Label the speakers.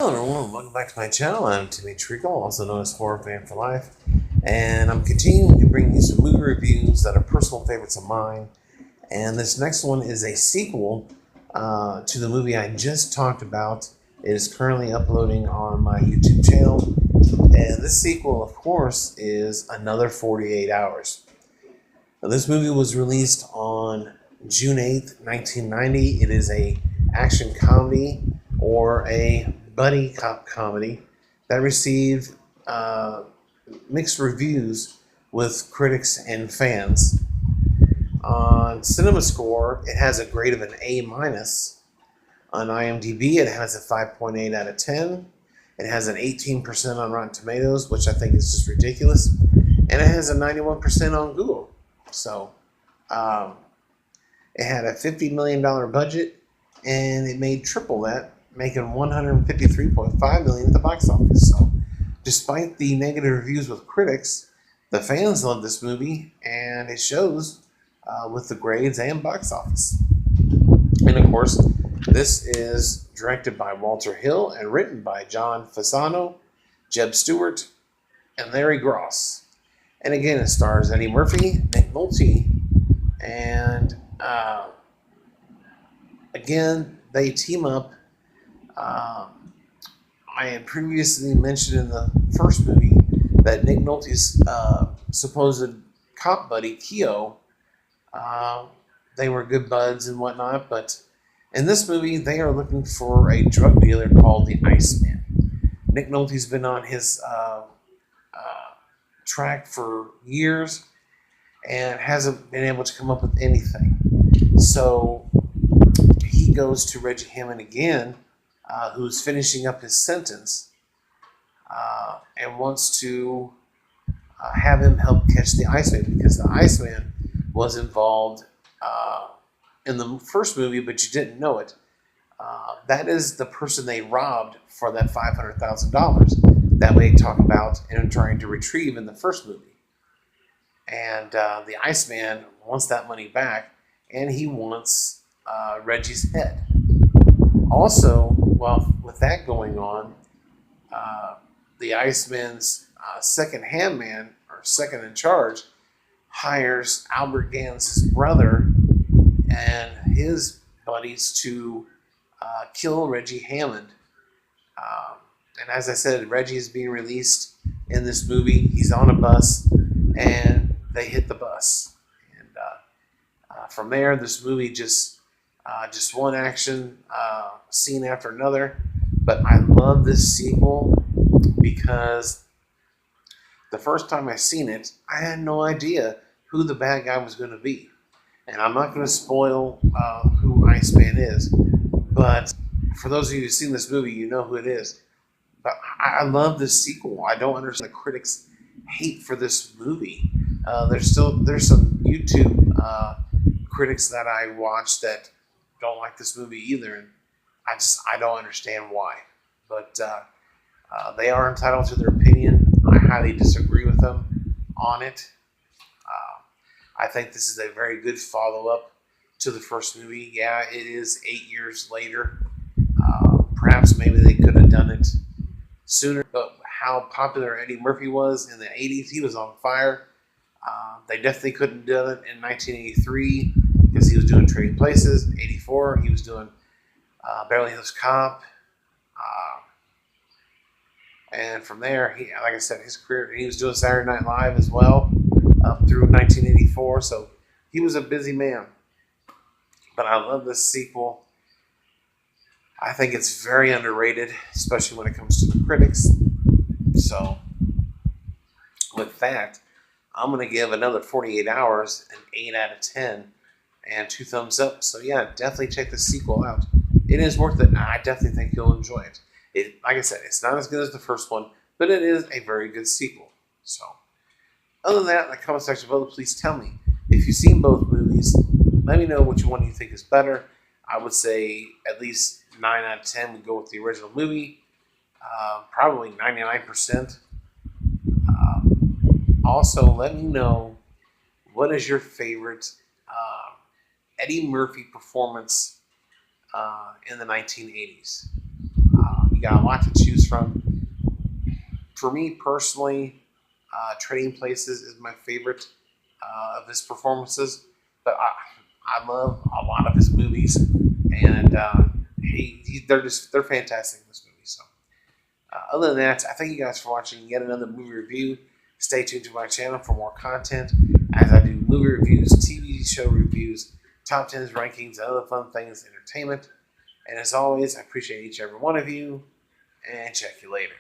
Speaker 1: Hello everyone, welcome back to my channel. I'm Timmy Treacle, also known as Horror Fan for Life, and I'm continuing to bring you some movie reviews that are personal favorites of mine. And this next one is a sequel to the movie I just talked about. It is currently uploading on my YouTube channel, and this sequel, of course, is Another 48 Hours. Now, this movie was released on June 8th, 1990. It is a action comedy or a buddy cop comedy that received mixed reviews with critics and fans. On CinemaScore, it has a grade of an A minus. On IMDb, it has a 5.8 out of 10. It has an 18% on Rotten Tomatoes, which I think is just ridiculous. And it has a 91% on Google. So, it had a $50 million budget, and it made triple that, making $153.5 million at the box office. So, despite the negative reviews with critics, the fans love this movie, and it shows with the grades and box office. And of course, this is directed by Walter Hill and written by John Fasano, Jeb Stewart, and Larry Gross. And again, it stars Eddie Murphy, Nick Nolte, and again, they team up. I had previously mentioned in the first movie that Nick Nolte's supposed cop buddy, Keo, they were good buds and whatnot, but in this movie, they are looking for a drug dealer called the Iceman. Nick Nolte's been on his track for years and hasn't been able to come up with anything. So he goes to Reggie Hammond again, who's finishing up his sentence, and wants to have him help catch the Iceman because the Iceman was involved in the first movie, but you didn't know it. That is the person they robbed for that $500,000 that they talk about and trying to retrieve in the first movie. And the Iceman wants that money back, and he wants Reggie's head. Also, well, with that going on, the Iceman's second hand man, or second in charge, hires Albert Gans' brother and his buddies to kill Reggie Hammond. And as I said, Reggie is being released in this movie. He's on a bus, and they hit the bus. And from there, this movie just one action scene after another. But I love this sequel because the first time I seen it, I had no idea who the bad guy was going to be. And I'm not going to spoil who Iceman is, but for those of you who've seen this movie, you know who it is. But I love this sequel. I don't understand the critics' hate for this movie. There's some YouTube critics that I watch that don't like this movie either, and I don't understand why. But they are entitled to their opinion. I highly disagree with them on it. I think this is a very good follow-up to the first movie. Yeah, it is 8 years later. Perhaps maybe they could have done it sooner, but how popular Eddie Murphy was in the 80s, he was on fire. They definitely couldn't have done it in 1983 because he was doing Trading Places. 84, he was doing Beverly Hills Cop. And from there, like I said, his career, he was doing Saturday Night Live as well up through 1984. So he was a busy man. But I love this sequel. I think it's very underrated, especially when it comes to the critics. So with that, I'm going to give Another 48 Hours an 8 out of 10 and 2 thumbs up. So yeah, definitely check the sequel out. It is worth it. I definitely think you'll enjoy it. Like I said, it's not as good as the first one, but it is a very good sequel. So other than that, in the comment section below, please tell me if you've seen both movies. Let me know which one you think is better. I would say at least 9 out of 10 would go with the original movie. Probably 99%. Also, let me know what is your favorite Eddie Murphy performance in the 1980s. You got a lot to choose from. For me personally, Trading Places is my favorite of his performances, but I love a lot of his movies, and they're fantastic in this movie. So, other than that, I thank you guys for watching yet another movie review. Stay tuned to my channel for more content as I do movie reviews, TV show reviews, top 10s, rankings, and other fun things, entertainment. And as always, I appreciate each and every one of you, and check you later.